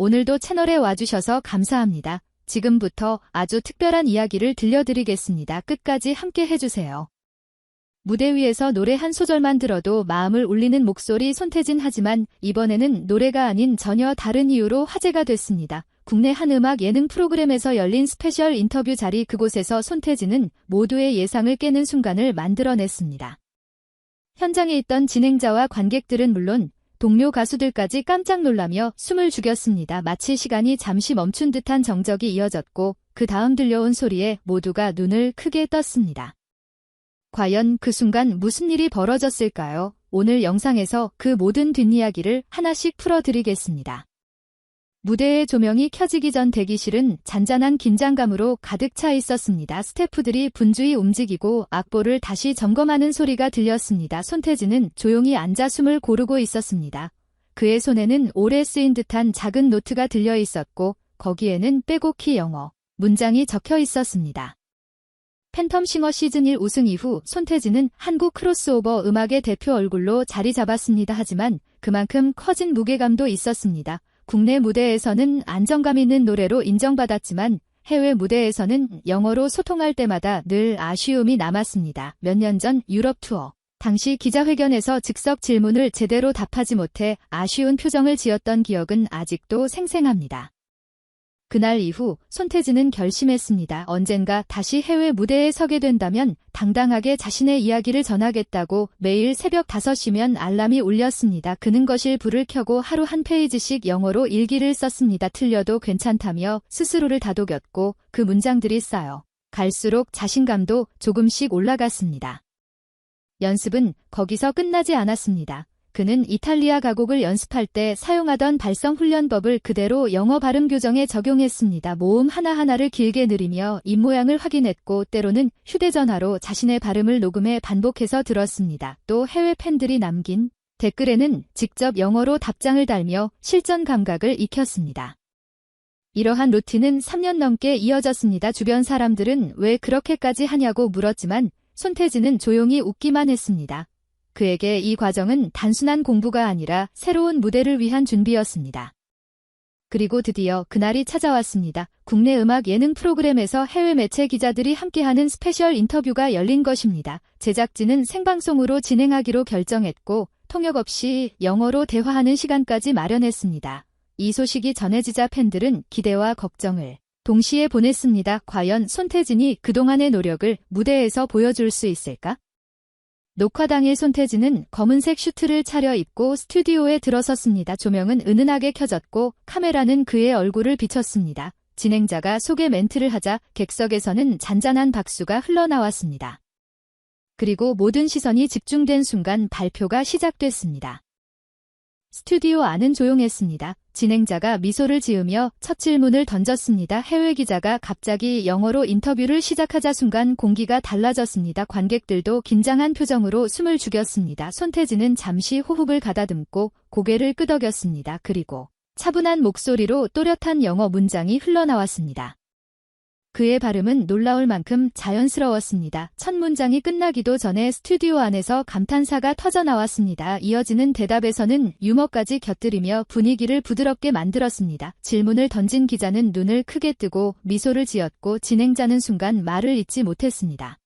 오늘도 채널에 와주셔서 감사합니다. 지금부터 아주 특별한 이야기를 들려드리겠습니다. 끝까지 함께 해주세요. 무대 위에서 노래 한 소절만 들어도 마음을 울리는 목소리 손태진. 하지만 이번에는 노래가 아닌 전혀 다른 이유로 화제가 됐습니다. 국내 한 음악 예능 프로그램에서 열린 스페셜 인터뷰 자리. 그곳에서 손태진은 모두의 예상을 깨는 순간을 만들어냈습니다. 현장에 있던 진행자와 관객들은 물론 동료 가수들까지 깜짝 놀라며 숨을 죽였습니다. 마치 시간이 잠시 멈춘 듯한 정적이 이어졌고 그 다음 들려온 소리에 모두가 눈을 크게 떴습니다. 과연 그 순간 무슨 일이 벌어졌을까요? 오늘 영상에서 그 모든 뒷이야기를 하나씩 풀어드리겠습니다. 무대의 조명이 켜지기 전 대기실은 잔잔한 긴장감으로 가득 차 있었습니다. 스태프들이 분주히 움직이고 악보를 다시 점검하는 소리가 들렸습니다. 손태진은 조용히 앉아 숨을 고르고 있었습니다. 그의 손에는 오래 쓰인 듯한 작은 노트가 들려 있었고 거기에는 빼곡히 영어 문장이 적혀 있었습니다. 팬텀 싱어 시즌1 우승 이후 손태진은 한국 크로스오버 음악의 대표 얼굴로 자리 잡았습니다. 하지만 그만큼 커진 무게감도 있었습니다. 국내 무대에서는 안정감 있는 노래로 인정받았지만 해외 무대에서는 영어로 소통할 때마다 늘 아쉬움이 남았습니다. 몇 년 전 유럽 투어 당시 기자회견에서 즉석 질문을 제대로 답하지 못해 아쉬운 표정을 지었던 기억은 아직도 생생합니다. 그날 이후 손태진은 결심했습니다. 언젠가 다시 해외 무대에 서게 된다면 당당하게 자신의 이야기를 전하겠다고 매일 새벽 5시면 알람이 울렸습니다. 그는 거실 불을 켜고 하루 한 페이지씩 영어로 일기를 썼습니다. 틀려도 괜찮다며 스스로를 다독였고 그 문장들이 쌓여 갈수록 자신감도 조금씩 올라갔습니다. 연습은 거기서 끝나지 않았습니다. 그는 이탈리아 가곡을 연습할 때 사용하던 발성 훈련법을 그대로 영어 발음 교정에 적용했습니다. 모음 하나하나를 길게 느리며 입모양을 확인했고 때로는 휴대전화로 자신의 발음을 녹음해 반복해서 들었습니다. 또 해외 팬들이 남긴 댓글에는 직접 영어로 답장을 달며 실전 감각을 익혔습니다. 이러한 루틴은 3년 넘게 이어졌습니다. 주변 사람들은 왜 그렇게까지 하냐고 물었지만 손태진은 조용히 웃기만 했습니다. 그에게 이 과정은 단순한 공부가 아니라 새로운 무대를 위한 준비였습니다. 그리고 드디어 그날이 찾아왔습니다. 국내 음악 예능 프로그램에서 해외 매체 기자들이 함께하는 스페셜 인터뷰가 열린 것입니다. 제작진은 생방송으로 진행하기로 결정했고 통역 없이 영어로 대화하는 시간까지 마련했습니다. 이 소식이 전해지자 팬들은 기대와 걱정을 동시에 보냈습니다. 과연 손태진이 그동안의 노력을 무대에서 보여줄 수 있을까? 녹화 당일 손태진은 검은색 슈트를 차려입고 스튜디오에 들어섰습니다. 조명은 은은하게 켜졌고 카메라는 그의 얼굴을 비췄습니다. 진행자가 소개 멘트를 하자 객석에서는 잔잔한 박수가 흘러나왔습니다. 그리고 모든 시선이 집중된 순간 발표가 시작됐습니다. 스튜디오 안은 조용했습니다. 진행자가 미소를 지으며 첫 질문을 던졌습니다. 해외 기자가 갑자기 영어로 인터뷰를 시작하자 순간 공기가 달라졌습니다. 관객들도 긴장한 표정으로 숨을 죽였습니다. 손태진은 잠시 호흡을 가다듬고 고개를 끄덕였습니다. 그리고 차분한 목소리로 또렷한 영어 문장이 흘러나왔습니다. 그의 발음은 놀라울 만큼 자연스러웠습니다. 첫 문장이 끝나기도 전에 스튜디오 안에서 감탄사가 터져나왔습니다. 이어지는 대답에서는 유머까지 곁들이며 분위기를 부드럽게 만들었습니다. 질문을 던진 기자는 눈을 크게 뜨고 미소를 지었고 진행자는 순간 말을 잇지 못했습니다.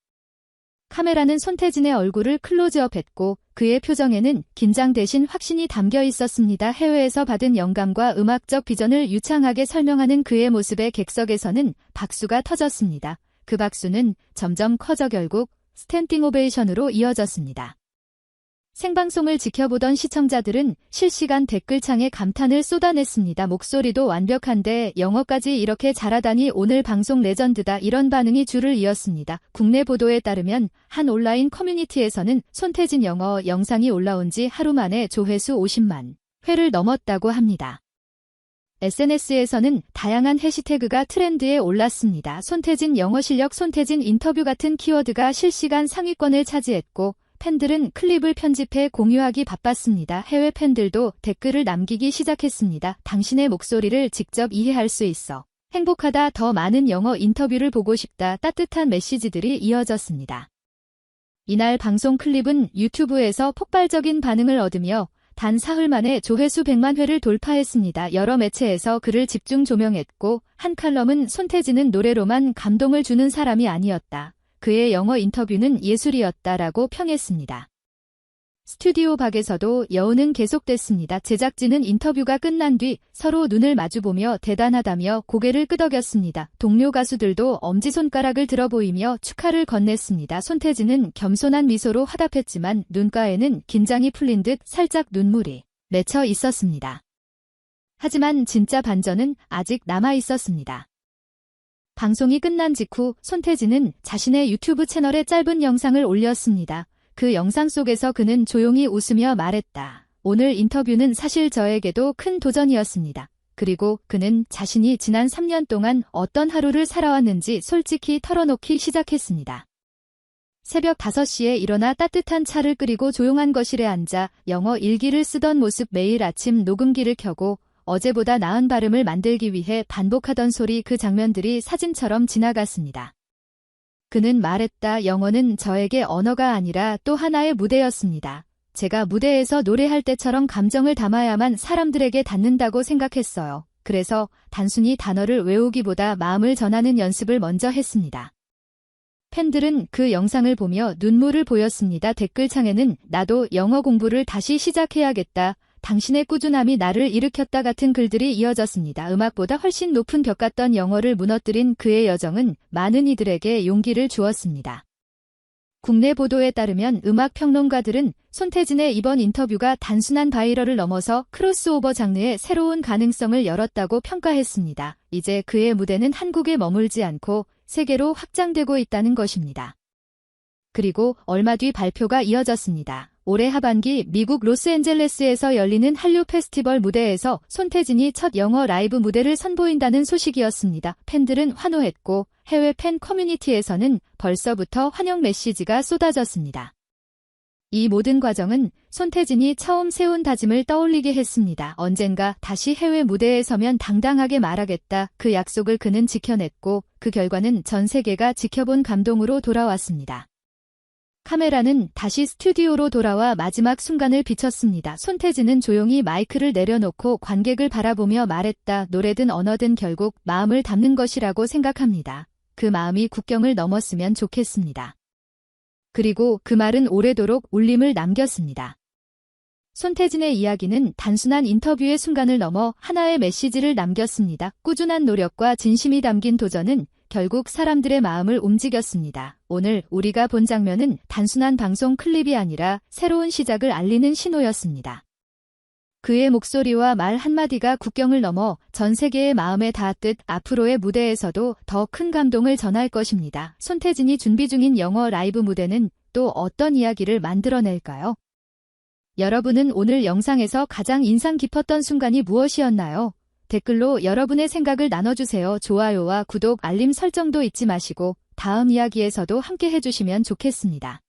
카메라는 손태진의 얼굴을 클로즈업했고 그의 표정에는 긴장 대신 확신이 담겨 있었습니다. 해외에서 받은 영감과 음악적 비전을 유창하게 설명하는 그의 모습에 객석에서는 박수가 터졌습니다. 그 박수는 점점 커져 결국 스탠딩 오베이션으로 이어졌습니다. 생방송을 지켜보던 시청자들은 실시간 댓글창에 감탄을 쏟아냈습니다. 목소리도 완벽한데 영어까지 이렇게 잘하다니 오늘 방송 레전드다, 이런 반응이 줄을 이었습니다. 국내 보도에 따르면 한 온라인 커뮤니티에서는 손태진 영어 영상이 올라온 지 하루 만에 조회수 50만 회를 넘었다고 합니다. SNS에서는 다양한 해시태그가 트렌드에 올랐습니다. 손태진 영어 실력, 손태진 인터뷰 같은 키워드가 실시간 상위권을 차지했고 팬들은 클립을 편집해 공유하기 바빴습니다. 해외 팬들도 댓글을 남기기 시작했습니다. 당신의 목소리를 직접 이해할 수 있어 행복하다, 더 많은 영어 인터뷰를 보고 싶다, 따뜻한 메시지들이 이어졌습니다. 이날 방송 클립은 유튜브에서 폭발적인 반응을 얻으며 단 사흘 만에 조회수 100만 회를 돌파했습니다. 여러 매체에서 그를 집중 조명했고 한 칼럼은 손태진은 노래로만 감동을 주는 사람이 아니었다. 그의 영어 인터뷰는 예술이었다라고 평했습니다. 스튜디오 밖에서도 여운은 계속됐습니다. 제작진은 인터뷰가 끝난 뒤 서로 눈을 마주보며 대단하다며 고개를 끄덕였습니다. 동료 가수들도 엄지손가락을 들어 보이며 축하를 건넸습니다. 손태진은 겸손한 미소로 화답했지만 눈가에는 긴장이 풀린 듯 살짝 눈물이 맺혀 있었습니다. 하지만 진짜 반전은 아직 남아 있었습니다. 방송이 끝난 직후 손태진은 자신의 유튜브 채널에 짧은 영상을 올렸습니다. 그 영상 속에서 그는 조용히 웃으며 말했다. 오늘 인터뷰는 사실 저에게도 큰 도전이었습니다. 그리고 그는 자신이 지난 3년 동안 어떤 하루를 살아왔는지 솔직히 털어놓기 시작했습니다. 새벽 5시에 일어나 따뜻한 차를 끓이고 조용한 거실에 앉아 영어 일기를 쓰던 모습, 매일 아침 녹음기를 켜고 어제보다 나은 발음을 만들기 위해 반복하던 소리, 그 장면들이 사진처럼 지나갔습니다. 그는 말했다. 영어는 저에게 언어가 아니라 또 하나의 무대였습니다. 제가 무대에서 노래할 때처럼 감정을 담아야만 사람들에게 닿는다고 생각했어요. 그래서 단순히 단어를 외우기보다 마음을 전하는 연습을 먼저 했습니다. 팬들은 그 영상을 보며 눈물을 보였습니다. 댓글창에는 나도 영어 공부를 다시 시작해야겠다. 당신의 꾸준함이 나를 일으켰다 같은 글들이 이어졌습니다. 음악보다 훨씬 높은 벽 같던 영어를 무너뜨린 그의 여정은 많은 이들에게 용기를 주었습니다. 국내 보도에 따르면 음악 평론가들은 손태진의 이번 인터뷰가 단순한 바이럴을 넘어서 크로스오버 장르의 새로운 가능성을 열었다고 평가했습니다. 이제 그의 무대는 한국에 머물지 않고 세계로 확장되고 있다는 것입니다. 그리고 얼마 뒤 발표가 이어졌습니다. 올해 하반기 미국 로스앤젤레스에서 열리는 한류 페스티벌 무대에서 손태진이 첫 영어 라이브 무대를 선보인다는 소식이었습니다. 팬들은 환호했고 해외 팬 커뮤니티에서는 벌써부터 환영 메시지가 쏟아졌습니다. 이 모든 과정은 손태진이 처음 세운 다짐을 떠올리게 했습니다. 언젠가 다시 해외 무대에 서면 당당하게 말하겠다. 그 약속을 그는 지켜냈고 그 결과는 전 세계가 지켜본 감동으로 돌아왔습니다. 카메라는 다시 스튜디오로 돌아와 마지막 순간을 비췄습니다. 손태진은 조용히 마이크를 내려놓고 관객을 바라보며 말했다. 노래든 언어든 결국 마음을 담는 것이라고 생각합니다. 그 마음이 국경을 넘었으면 좋겠습니다. 그리고 그 말은 오래도록 울림을 남겼습니다. 손태진의 이야기는 단순한 인터뷰의 순간을 넘어 하나의 메시지를 남겼습니다. 꾸준한 노력과 진심이 담긴 도전은 결국 사람들의 마음을 움직였습니다. 오늘 우리가 본 장면은 단순한 방송 클립이 아니라 새로운 시작을 알리는 신호였습니다. 그의 목소리와 말 한마디가 국경을 넘어 전 세계의 마음에 닿았듯 앞으로의 무대에서도 더 큰 감동을 전할 것입니다. 손태진이 준비 중인 영어 라이브 무대는 또 어떤 이야기를 만들어낼까요? 여러분은 오늘 영상에서 가장 인상 깊었던 순간이 무엇이었나요? 댓글로 여러분의 생각을 나눠주세요. 좋아요와 구독, 알림 설정도 잊지 마시고 다음 이야기에서도 함께 해주시면 좋겠습니다.